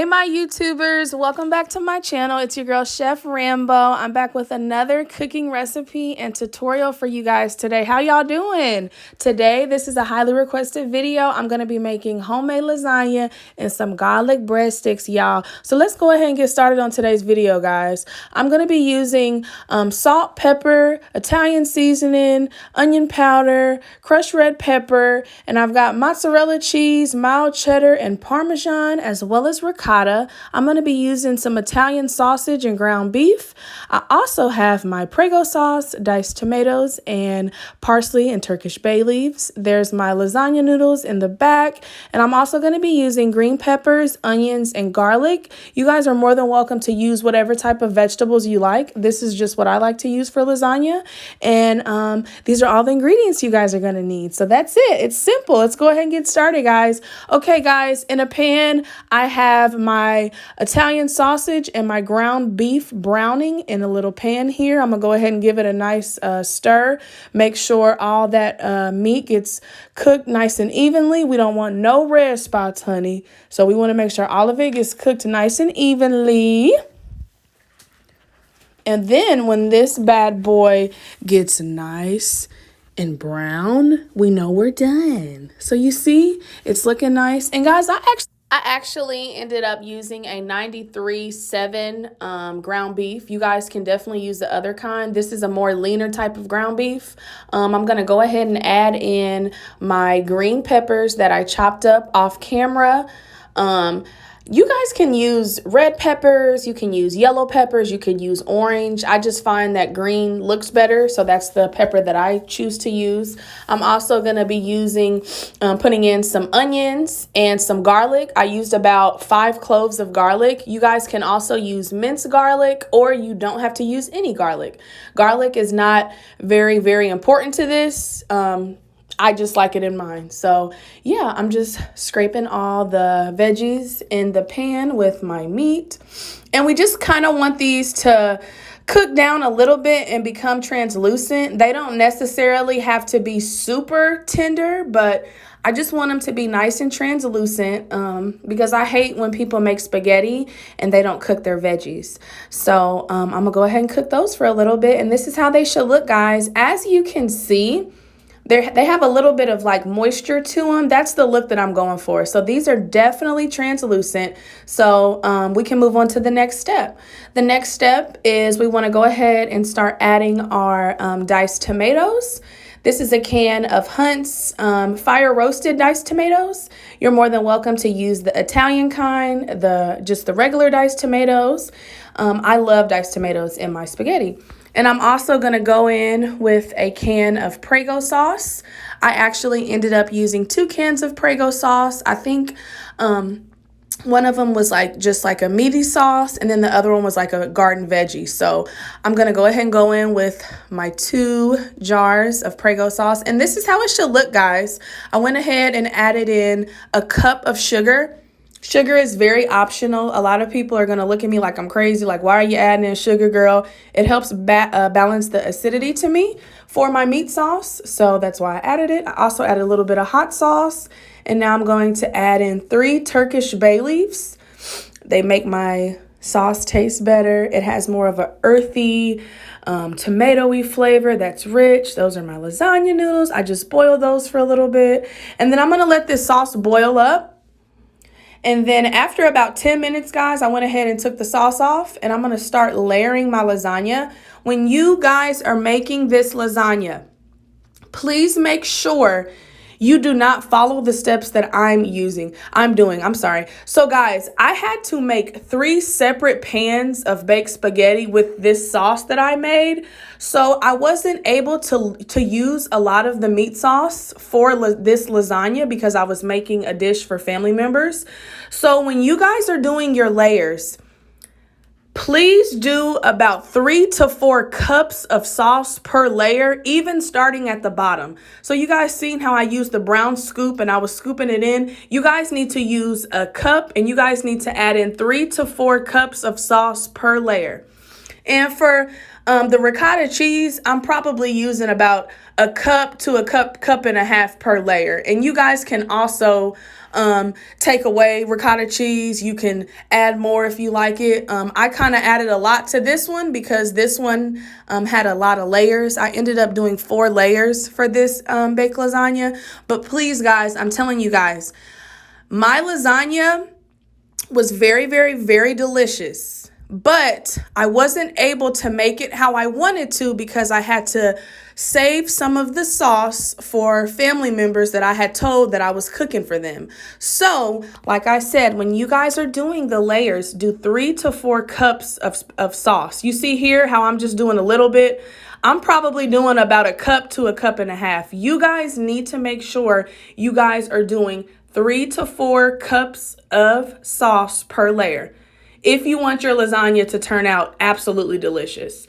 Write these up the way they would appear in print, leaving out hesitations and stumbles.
Hey my YouTubers, welcome back to my channel. It's your girl Chef Rambo. I'm back with another cooking recipe and tutorial for you guys today. How y'all doing? Today, this is a highly requested video. I'm going to be making homemade lasagna and some garlic breadsticks, y'all. So let's go ahead and get started on today's video, guys. I'm going to be using salt, pepper, Italian seasoning, onion powder, crushed red pepper, and I've got mozzarella cheese, mild cheddar, and Parmesan, as well as ricotta. I'm going to be using some Italian sausage and ground beef. I also have my Prego sauce, diced tomatoes, and parsley and Turkish bay leaves. There's my lasagna noodles in the back, and I'm also going to be using green peppers, onions, and garlic. You guys are more than welcome to use whatever type of vegetables you like. This is just what I like to use for lasagna, and these are all the ingredients you guys are going to need. So that's it. It's simple. Let's go ahead and get started, guys. Okay, guys, in a pan, I have my Italian sausage and my ground beef browning in a little pan here. I'm going to go ahead and give it a nice stir. Make sure all that meat gets cooked nice and evenly. We don't want no red spots, honey. So we want to make sure all of it gets cooked nice and evenly. And then when this bad boy gets nice and brown, we know we're done. So you see, it's looking nice. And guys, I actually ended up using a 93.7 ground beef. You guys can definitely use the other kind. This is a more leaner type of ground beef. I'm going to go ahead and add in my green peppers that I chopped up off camera. You guys can use red peppers, you can use yellow peppers, you could use orange. I just find that green looks better, so that's the pepper that I choose to use. I'm also going to be using, putting in some onions and some garlic. I used about 5 cloves of garlic. You guys can also use minced garlic, or you don't have to use any garlic. Garlic is not very, very important to this. I just like it in mine. So yeah, I'm just scraping all the veggies in the pan with my meat. And we just kind of want these to cook down a little bit and become translucent. They don't necessarily have to be super tender, but I just want them to be nice and translucent because I hate when people make spaghetti and they don't cook their veggies. So I'm going to go ahead and cook those for a little bit. And this is how they should look, guys. As you can see, they have a little bit of like moisture to them. That's the look that I'm going for. So these are definitely translucent. So we can move on to the next step. The next step is we want to go ahead and start adding our diced tomatoes. This is a can of Hunt's fire roasted diced tomatoes. You're more than welcome to use the Italian kind, just the regular diced tomatoes. I love diced tomatoes in my spaghetti. And I'm also going to go in with a can of Prego sauce. I actually ended up using 2 cans of Prego sauce. I think one of them was just like a meaty sauce, and then the other one was like a garden veggie. So I'm going to go ahead and go in with my 2 jars of Prego sauce. And this is how it should look, guys. I went ahead and added in a cup of sugar. Sugar is very optional. A lot of people are going to look at me like I'm crazy. Like, why are you adding in sugar, girl? It helps balance the acidity to me for my meat sauce. So that's why I added it. I also added a little bit of hot sauce. And now I'm going to add in 3 Turkish bay leaves. They make my sauce taste better. It has more of an earthy, tomatoey flavor that's rich. Those are my lasagna noodles. I just boiled those for a little bit. And then I'm going to let this sauce boil up. And then after about 10 minutes, guys, I went ahead and took the sauce off, and I'm going to start layering my lasagna. When you guys are making this lasagna, please make sure you do not follow the steps that I'm doing. So guys, I had to make 3 separate pans of baked spaghetti with this sauce that I made. So I wasn't able to use a lot of the meat sauce for this lasagna because I was making a dish for family members. So when you guys are doing your layers, please do about 3 to 4 cups of sauce per layer, even starting at the bottom. So you guys seen how I used the brown scoop and I was scooping it in? You guys need to use a cup, and you guys need to add in 3 to 4 cups of sauce per layer. And for The ricotta cheese, I'm probably using about a cup to a cup and a half per layer. And you guys can also take away ricotta cheese. You can add more if you like it. I kind of added a lot to this one because this one had a lot of layers. I ended up doing 4 layers for this baked lasagna. But please, guys, I'm telling you guys, my lasagna was very, very, very delicious. But I wasn't able to make it how I wanted to because I had to save some of the sauce for family members that I had told that I was cooking for them. So, like I said, when you guys are doing the layers, do 3 to 4 cups of sauce. You see here how I'm just doing a little bit? I'm probably doing about a cup to a cup and a half. You guys need to make sure you guys are doing 3 to 4 cups of sauce per layer if you want your lasagna to turn out absolutely delicious.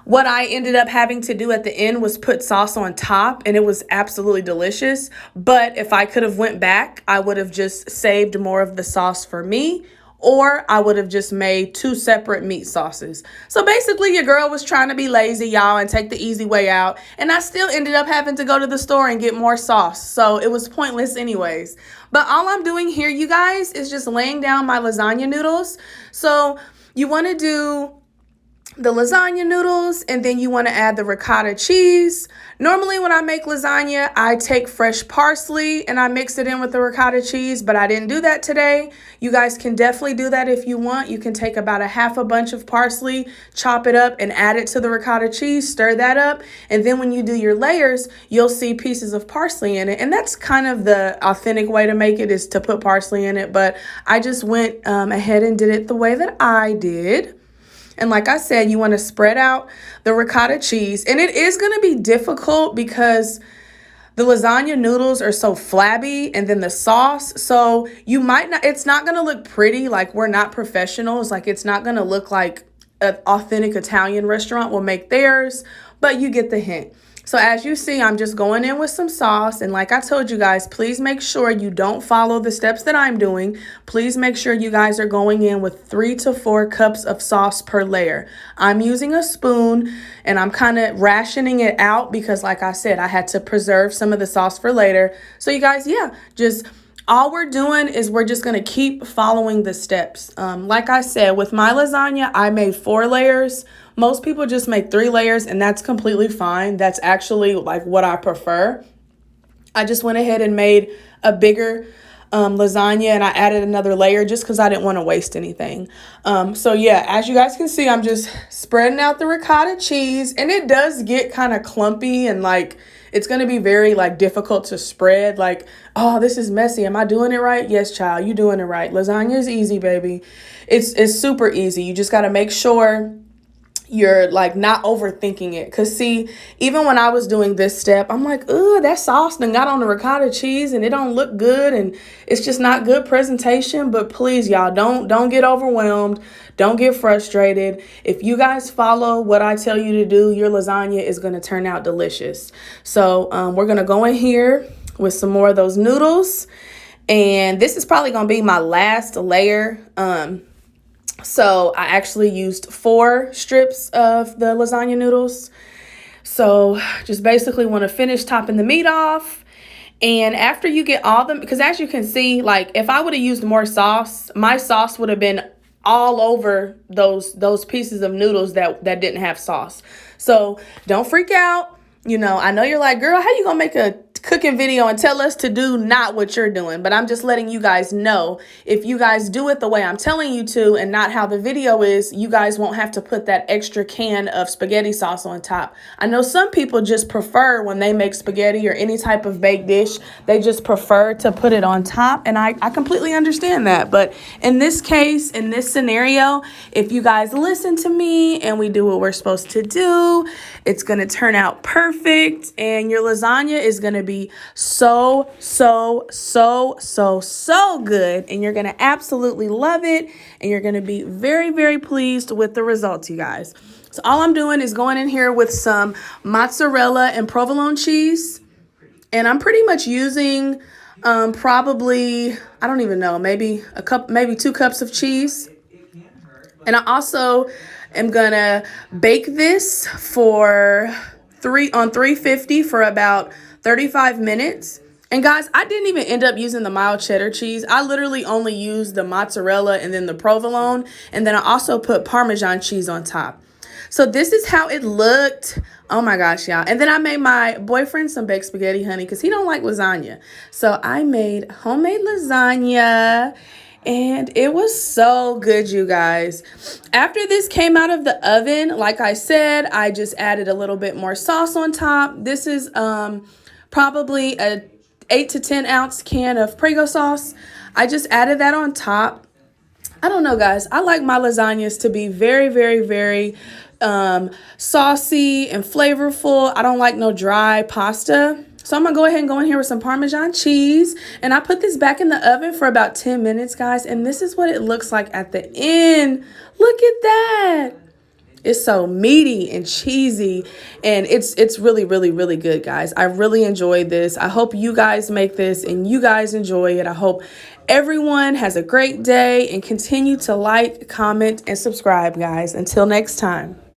What I ended up having to do at the end was put sauce on top, and it was absolutely delicious. But if I could have went back, I would have just saved more of the sauce for me, or I would have just made 2 separate meat sauces. So basically, your girl was trying to be lazy, y'all, and take the easy way out. And I still ended up having to go to the store and get more sauce. So it was pointless anyways. But all I'm doing here, you guys, is just laying down my lasagna noodles. So you want to do the lasagna noodles, and then you want to add the ricotta cheese. Normally when I make lasagna, I take fresh parsley and I mix it in with the ricotta cheese, but I didn't do that today. You guys can definitely do that if you want. You can take about a half a bunch of parsley, chop it up and add it to the ricotta cheese, stir that up, and then when you do your layers, you'll see pieces of parsley in it. And that's kind of the authentic way to make it, is to put parsley in it, but I just went ahead and did it the way that I did. And like I said, you want to spread out the ricotta cheese. And it is going to be difficult because the lasagna noodles are so flabby, and then the sauce. So you might not, it's not going to look pretty. Like, we're not professionals. Like, it's not going to look like an authentic Italian restaurant will make theirs, but you get the hint. So as you see, I'm just going in with some sauce. And like I told you guys, please make sure you don't follow the steps that I'm doing. Please make sure you guys are going in with 3 to 4 cups of sauce per layer. I'm using a spoon and I'm kind of rationing it out because, like I said, I had to preserve some of the sauce for later. So you guys, yeah, just all we're doing is we're just going to keep following the steps. Like I said, with my lasagna, I made 4 layers. Most people just make 3 layers, and that's completely fine. That's actually like what I prefer. I just went ahead and made a bigger lasagna, and I added another layer just because I didn't want to waste anything. So yeah, as you guys can see, I'm just spreading out the ricotta cheese, and it does get kind of clumpy, and like it's going to be very like difficult to spread. Like, oh, this is messy. Am I doing it right? Yes, child, you doing it right. Lasagna is easy, baby. It's super easy. You just got to make sure you're like not overthinking it. Cause see, even when I was doing this step, I'm like, ooh, that sauce done got on the ricotta cheese and it don't look good, and it's just not good presentation. But please, y'all, don't get overwhelmed. Don't get frustrated. If you guys follow what I tell you to do, your lasagna is gonna turn out delicious. So we're gonna go in here with some more of those noodles, and this is probably gonna be my last layer. So I actually used 4 strips of the lasagna noodles. So just basically want to finish topping the meat off. And after you get all them, because as you can see, like if I would have used more sauce, my sauce would have been all over those pieces of noodles that didn't have sauce. So don't freak out. You know, I know you're like, girl, how you gonna make a cooking video and tell us to do not what you're doing? But I'm just letting you guys know, if you guys do it the way I'm telling you to and not how the video is, you guys won't have to put that extra can of spaghetti sauce on top. I know some people just prefer, when they make spaghetti or any type of baked dish, they just prefer to put it on top, and I completely understand that. But in this case, in this scenario, if you guys listen to me and we do what we're supposed to do, it's gonna turn out perfect, and your lasagna is gonna be so good, and you're gonna absolutely love it, and you're gonna be very, very pleased with the results, you guys. So all I'm doing is going in here with some mozzarella and provolone cheese, and I'm pretty much using probably, I don't even know, maybe 2 cups of cheese. And I also am gonna bake this for 350 for about 35 minutes. And guys, I didn't even end up using the mild cheddar cheese. I literally only used the mozzarella and then the provolone. And then I also put Parmesan cheese on top. So this is how it looked. Oh my gosh, y'all. And then I made my boyfriend some baked spaghetti, honey, because he don't like lasagna. So I made homemade lasagna. And it was so good, you guys. After this came out of the oven, like I said, I just added a little bit more sauce on top. This is probably a 8 to 10 ounce can of Prego sauce. I just added that on top. I don't know, guys. I like my lasagnas to be very, very, very saucy and flavorful. I don't like no dry pasta. So I'm going to go ahead and go in here with some Parmesan cheese. And I put this back in the oven for about 10 minutes, guys. And this is what it looks like at the end. Look at that. It's so meaty and cheesy, and it's really, really, really good, guys. I really enjoyed this. I hope you guys make this and you guys enjoy it. I hope everyone has a great day and continue to like, comment, and subscribe, guys. Until next time.